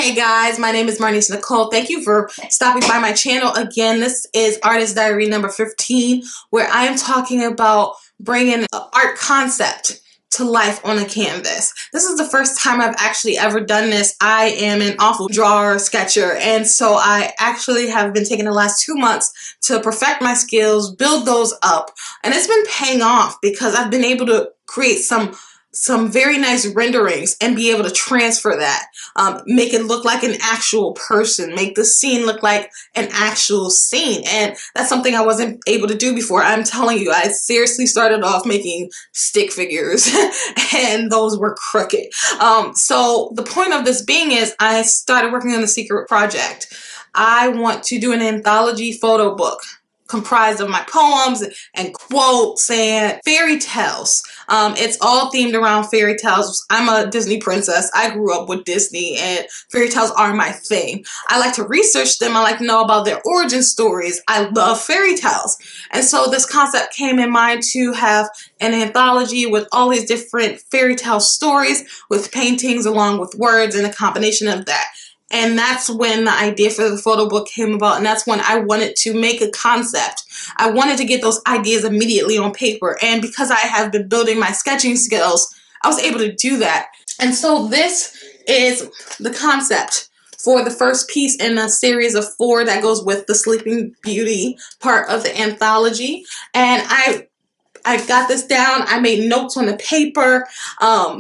Hey guys, my name is Marnise Nicole. Thank you for stopping by my channel again. This is Artist Diary number 15, where I am talking about bringing an art concept to life on a canvas. This is the first time I've actually ever done this. I am an awful drawer, sketcher, and so I actually have been taking the last 2 months to perfect my skills, build those up, and it's been paying off because I've been able to create some very nice renderings and be able to transfer that, make it look like an actual person, make the scene look like an actual scene. And that's something I wasn't able to do before. I'm telling you, I seriously started off making stick figures and those were crooked. So the point of this being is I started working on a secret project. I want to do an anthology photo book comprised of my poems and quotes and fairy tales. It's all themed around fairy tales. I'm a Disney princess. I grew up with Disney and fairy tales are my thing. I like to research them. I like to know about their origin stories. I love fairy tales. And so this concept came in mind to have an anthology with all these different fairy tale stories with paintings along with words and a combination of that. And that's when the idea for the photo book came about, and that's when I wanted to make a concept. I wanted to get those ideas immediately on paper, and because I have been building my sketching skills, I was able to do that. And so this is the concept for the first piece in a series of 4 that goes with the Sleeping Beauty part of the anthology. And I got this down. I made notes on the paper.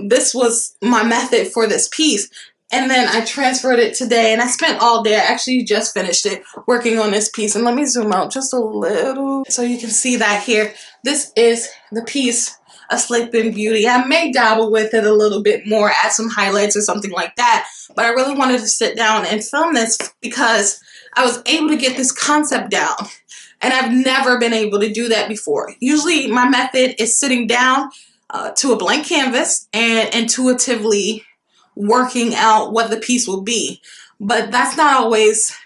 This was my method for this piece. And then I transferred it today, and I spent all day. I actually just finished it working on this piece. And let me zoom out just a little so you can see that here. This is the piece, A Sleeping Beauty. I may dabble with it a little bit more, add some highlights or something like that. But I really wanted to sit down and film this because I was able to get this concept down. And I've never been able to do that before. Usually my method is sitting down to a blank canvas and intuitively working out what the piece will be. But that's not always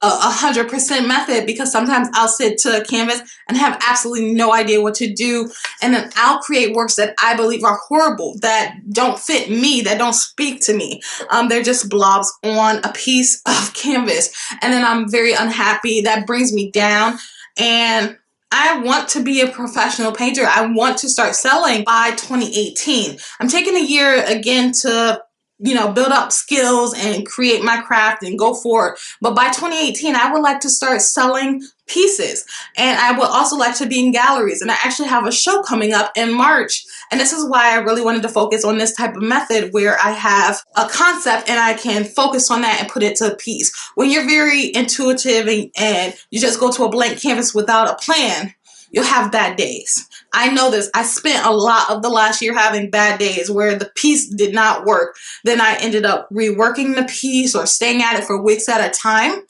100% method, because sometimes I'll sit to a canvas and have absolutely no idea what to do, and then I'll create works that I believe are horrible, that don't fit me, that don't speak to me. They're just blobs on a piece of canvas, and then I'm very unhappy. That brings me down, and I want to be a professional painter. I want to start selling by 2018. I'm taking a year again to build up skills and create my craft and go for it. But by 2018, I would like to start selling pieces. And I would also like to be in galleries. And I actually have a show coming up in March. And this is why I really wanted to focus on this type of method where I have a concept and I can focus on that and put it to a piece. When you're very intuitive and you just go to a blank canvas without a plan, you'll have bad days. I know this. I spent a lot of the last year having bad days where the piece did not work. Then I ended up reworking the piece or staying at it for weeks at a time.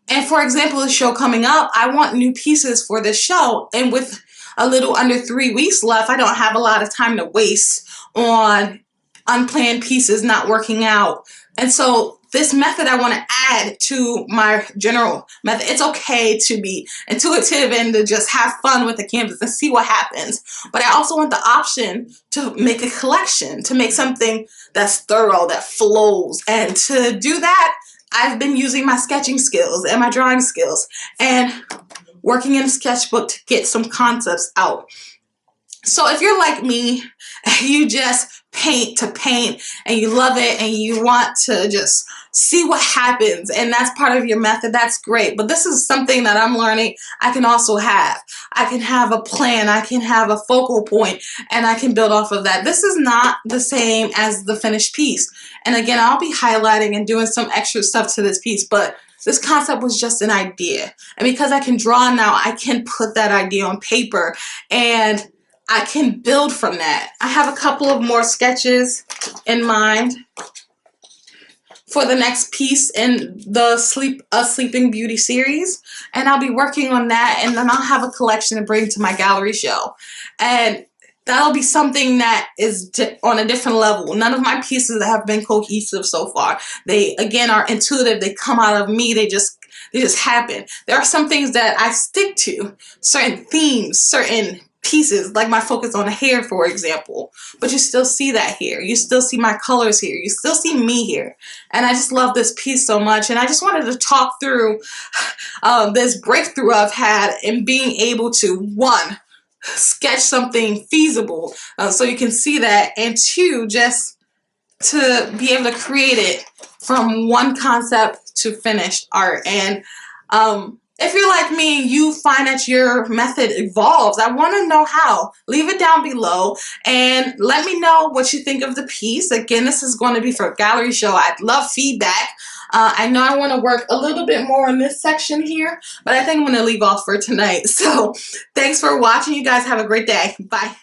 And for example, the show coming up, I want new pieces for this show. And with a little under 3 weeks left, I don't have a lot of time to waste on unplanned pieces not working out. And so this method I want to add to my general method. It's okay to be intuitive and to just have fun with the canvas and see what happens. But I also want the option to make a collection, to make something that's thorough, that flows. And to do that, I've been using my sketching skills and my drawing skills and working in a sketchbook to get some concepts out. So if you're like me, you just paint to paint and you love it and you want to just see what happens and that's part of your method, that's great. But this is something that I'm learning I can also have. I can have a plan, I can have a focal point, and I can build off of that. This is not the same as the finished piece. And again, I'll be highlighting and doing some extra stuff to this piece, but this concept was just an idea. And because I can draw now, I can put that idea on paper and I can build from that. I have a couple of more sketches in mind for the next piece in the Sleeping Beauty series, and I'll be working on that, and then I'll have a collection to bring to my gallery show. And that'll be something that is on a different level. None of my pieces have been cohesive so far. They, again, are intuitive. They come out of me. They just happen. There are some things that I stick to, certain themes, certain pieces, like my focus on the hair, for example. But you still see that here. You still see my colors here. You still see me here. And I just love this piece so much. And I just wanted to talk through this breakthrough I've had in being able to, one, sketch something feasible so you can see that, and two, just to be able to create it from one concept to finished art. And if you're like me and you find that your method evolves, I want to know how. Leave it down below and let me know what you think of the piece. Again, this is going to be for a gallery show. I'd love feedback. I know I want to work a little bit more on this section here, but I think I'm going to leave off for tonight. So thanks for watching. You guys have a great day. Bye.